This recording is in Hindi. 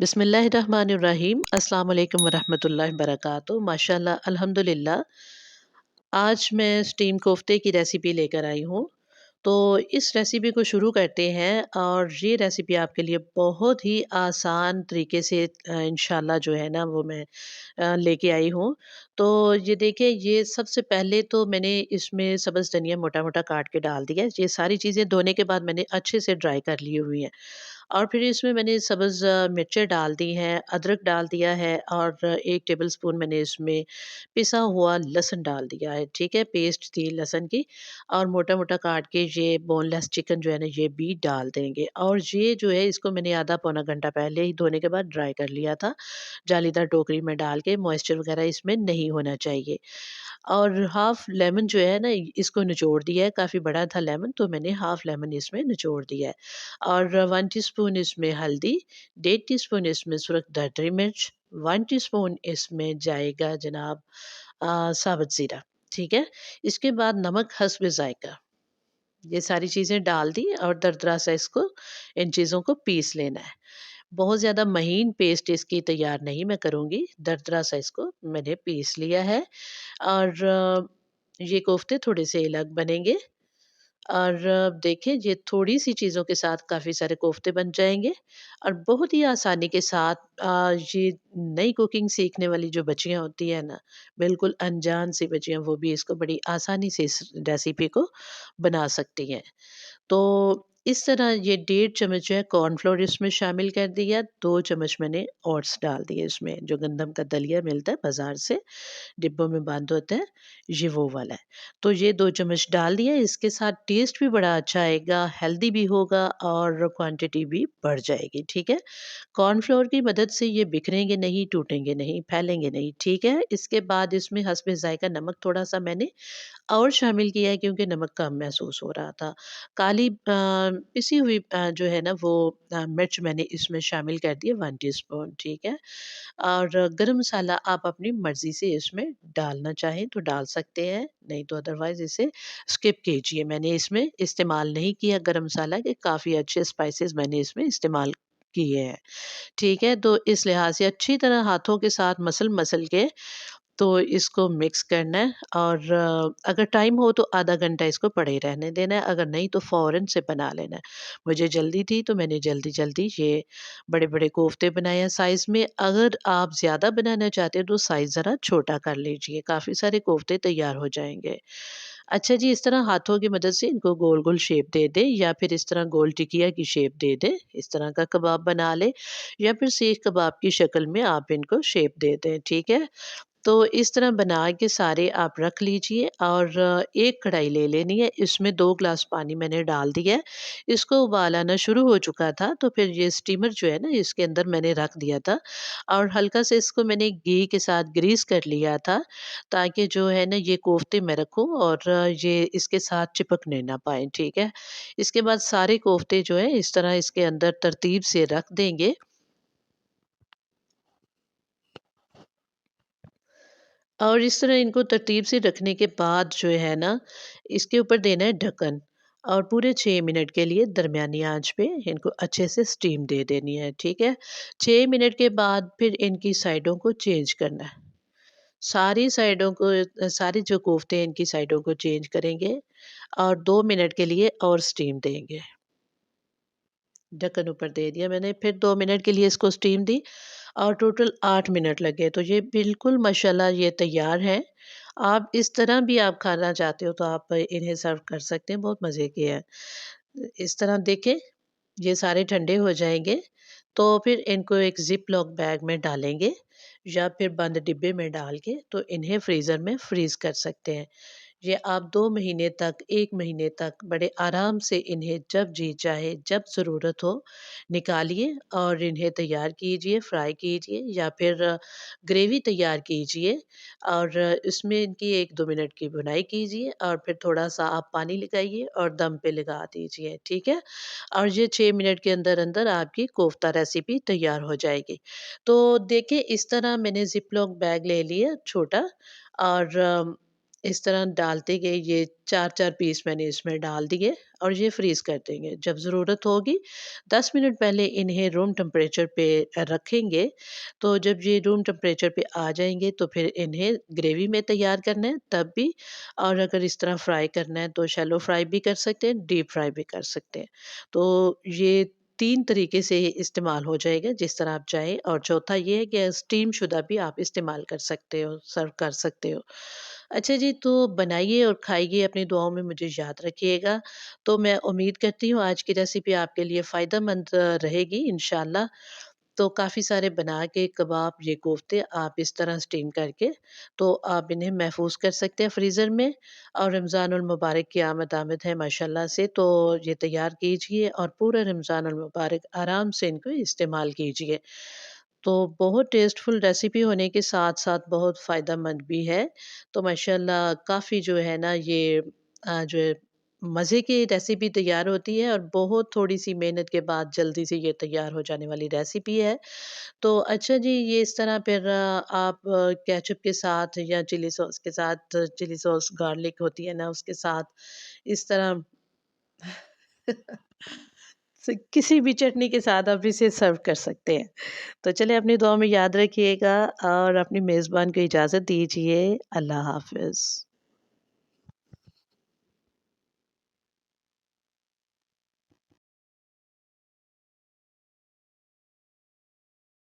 बिस्मिल्लाहिर्रहमानिर्रहीम अस्सलाम वालेकुम वरहमतुल्लाहि वबरकातुहू माशाल्लाह अल्हम्दुलिल्लाह। आज मैं स्टीम कोफ्ते की रेसिपी लेकर आई हूँ। तो इस रेसिपी को शुरू करते हैं और ये रेसिपी आपके लिए बहुत ही आसान तरीके से इंशाल्लाह जो है ना वो मैं लेके आई हूँ। तो ये देखिए, ये सबसे पहले तो मैंने इसमें सब्ज़ धनिया मोटा-मोटा काट के डाल दिया है। ये सारी चीज़ें धोने के बाद मैंने अच्छे से ड्राई कर ली हुई हैं। और फिर इसमें मैंने सब्ज़ मिर्चें डाल दी हैं, अदरक डाल दिया है और 1 टेबलस्पून मैंने इसमें पिसा हुआ लहसुन डाल दिया है, ठीक है? पेस्ट थी लहसुन की और मोटा-मोटा काट के ये बोनलेस चिकन जो है ना ये भी डाल देंगे। और ये जो है इसको मैंने आधा पौना घंटा पहले ही धोने के बाद ड्राई कर लिया था, जालीदार टोकरी में डाल के। मॉइस्चर वगैरह इसमें नहीं होना चाहिए। और हाफ़ लेमन जो है ना इसको निचोड़ दिया है, काफ़ी बड़ा था लेमन तो मैंने हाफ़ लेमन इसमें निचोड़ दिया है। और 1 टीस्पून इसमें हल्दी, 1.5 टीस्पून इसमें सुरख दरदरी मिर्च, 1 टीस्पून इसमें जाएगा जनाब साबुत ज़ीरा, ठीक है? इसके बाद नमक हस्ब ज़ायक़ा, ये सारी चीज़ें डाल दी और दरदरा सा इसको इन चीज़ों को पीस लेना है। बहुत ज़्यादा महीन पेस्ट इसकी तैयार नहीं मैं करूँगी, दरदरा सा इसको मैंने पीस लिया है। और ये कोफ्ते थोड़े से अलग बनेंगे। और देखिए, ये थोड़ी-सी चीज़ों के साथ काफ़ी सारे कोफ्ते बन जाएँगे और बहुत ही आसानी के साथ ये नई कुकिंग सीखने वाली जो बच्चियाँ होती हैं ना, बिल्कुल अनजान सी बच्चियाँ, वो भी इसको बड़ी आसानी से इस रेसिपी को बना सकती हैं। तो इस तरह ये 1.5 चम्मच जो है कॉर्नफ्लोर इसमें शामिल कर दिया, 2 चम्मच मैंने ओट्स डाल दिए इसमें, जो गंदम का दलिया मिलता है बाज़ार से। डिब्बों में बंद होता है, ये वो वाला है। तो ये 2 चम्मच डाल दिया, इसके साथ टेस्ट भी बड़ा अच्छा आएगा, हेल्दी भी होगा और क्वांटिटी भी बढ़ जाएगी, ठीक है? कॉर्नफ्लोर की मदद से ये बिखरेंगे नहीं, टूटेंगे नहीं, फैलेंगे नहीं, ठीक है? इसके बाद इसमें हस्बे ज़ायक़ा नमक थोड़ा-सा मैंने और शामिल किया है क्योंकि नमक कम महसूस हो रहा था। काली पिसी हुई जो है ना वो मिर्च मैंने इसमें शामिल कर दी है 1 टीस्पून, ठीक है? और गरम मसाला आप अपनी मर्ज़ी से इसमें डालना चाहें तो डाल सकते हैं, नहीं तो अदरवाइज़ इसे स्किप कीजिए। मैंने इसमें इस्तेमाल नहीं किया गरम मसाला, कि काफ़ी अच्छे स्पाइसेस मैंने इसमें इस्तेमाल किए हैं, ठीक है? तो इस लिहाज़ से अच्छी तरह हाथों के साथ मसल-मसल के तो इसको मिक्स करना है। और अगर टाइम हो तो आधा घंटा इसको पड़े रहने देना है, अगर नहीं तो फ़ौरन से बना लेना है। मुझे जल्दी थी तो मैंने जल्दी-जल्दी ये बड़े-बड़े कोफ्ते बनाए हैं साइज़ में। अगर आप ज़्यादा बनाना चाहते हो तो साइज़ ज़रा छोटा कर लीजिए, काफ़ी सारे कोफ्ते तैयार हो जाएँगे। अच्छा जी, इस तरह हाथों की मदद से इनको गोल-गोल शेप दे दें या फिर इस तरह गोल टिकिया की शेप दे दें, इस तरह का कबाब बना लें या फिर सीख कबाब की शक्ल में आप इनको शेप दे दें, ठीक है? तो इस तरह बना के सारे आप रख लीजिए और एक कढ़ाई ले लेनी है, इसमें 2 ग्लास पानी मैंने डाल दिया है। इसको उबाल आना शुरू हो चुका था तो फिर ये स्टीमर जो है ना इसके अंदर मैंने रख दिया था और हल्का से इसको मैंने घी के साथ ग्रीस कर लिया था, ताकि जो है ना ये कोफ्ते मैं रखूँ और ये इसके साथ चिपकने ना पाएँ, ठीक है? इसके बाद सारे कोफ्ते जो है इस तरह इसके अंदर तरतीब से रख देंगे। और इस तरह इनको तरतीब से रखने के बाद जो है ना, इसके ऊपर देना है ढक्कन और पूरे 6 मिनट के लिए दरमियानी आँच पे इनको अच्छे से स्टीम दे देनी है, ठीक है? 6 मिनट के बाद फिर इनकी साइडों को चेंज करना है। सारी साइडों को सारे जो कोफ्ते हैं इनकी साइडों को चेंज करेंगे और 2 मिनट के लिए और स्टीम देंगे। ढक्कन ऊपर दे दिया मैंने, फिर 2 मिनट के लिए इसको स्टीम दी और टोटल 8 मिनट लगे, तो ये बिल्कुल माशाल्लाह ये तैयार हैं। आप इस तरह भी आप खाना चाहते हो तो आप इन्हें सर्व कर सकते हैं, बहुत मज़े के हैं। इस तरह देखें, ये सारे ठंडे हो जाएँगे, तो फिर इनको एक ज़िप लॉक बैग में डालेंगे या फिर बंद डिब्बे में डाल के तो इन्हें फ्रीज़र में फ्रीज़ कर सकते हैं। ये आप 2 महीने तक, 1 महीने तक बड़े आराम से इन्हें जब जी चाहे, जब ज़रूरत हो, निकालिए और इन्हें तैयार कीजिए, फ्राई कीजिए या फिर ग्रेवी तैयार कीजिए और इसमें इनकी 1-2 मिनट की भुनाई कीजिए और फिर थोड़ा-सा आप पानी लगाइए और दम पे लगा दीजिए, ठीक है? और ये 6 मिनट के अंदर-अंदर आपकी कोफ्ता रेसिपी तैयार हो जाएगी। तो देखिए, इस तरह मैंने ज़िप लॉक बैग ले लिया छोटा और इस तरह डालते गए, ये 4-4 पीस मैंने इसमें डाल दिए और ये फ्रीज़ कर देंगे। जब ज़रूरत होगी 10 मिनट पहले इन्हें रूम टेम्परेचर पे रखेंगे, तो जब ये रूम टेम्परेचर पे आ जाएँगे तो फिर इन्हें ग्रेवी में तैयार करना है तब भी, और अगर इस तरह फ्राई करना है तो शैलो फ्राई भी कर सकते हैं, डीप फ्राई भी कर सकते हैं। तो ये 3 तरीके से इस्तेमाल हो जाएगा जिस तरह आप चाहें, और चौथा ये है कि स्टीम शुदा भी आप इस्तेमाल कर सकते हो, सर्व कर सकते हो। अच्छा जी, तो बनाइए और खाइए, अपनी दुआओं में मुझे याद रखिएगा। तो मैं उम्मीद करती हूँ आज की रेसिपी आपके लिए फ़ायदेमंद रहेगी इंशाअल्लाह। तो काफ़ी सारे बना के कबाब, ये कोफ्ते आप इस तरह स्टीम करके, तो आप इन्हें महफ़ूज़ कर सकते हैं फ्रीज़र में, और रमज़ानुल मुबारक की आमद है माशाअल्लाह से, तो ये तैयार कीजिए और पूरा रमज़ानुल मुबारक आराम से इनको इस्तेमाल कीजिए। तो बहुत टेस्टफुल रेसिपी होने के साथ-साथ बहुत फ़ायदेमंद भी है। तो माशाअल्लाह काफ़ी जो है ना ये जो है मज़े की रेसिपी तैयार होती है, और बहुत थोड़ी-सी मेहनत के बाद जल्दी से ये तैयार हो जाने वाली रेसिपी है। तो अच्छा जी, ये इस तरह फिर आप केचअप के साथ या चिली सॉस के साथ, चिली सॉस गार्लिक होती है ना उसके साथ, इस तरह किसी भी चटनी के साथ आप इसे सर्व कर सकते हैं। तो चलिए, अपनी दुआ में याद रखिएगा और अपनी मेज़बान को इजाज़त दीजिए। अल्लाह हाफ़िज़।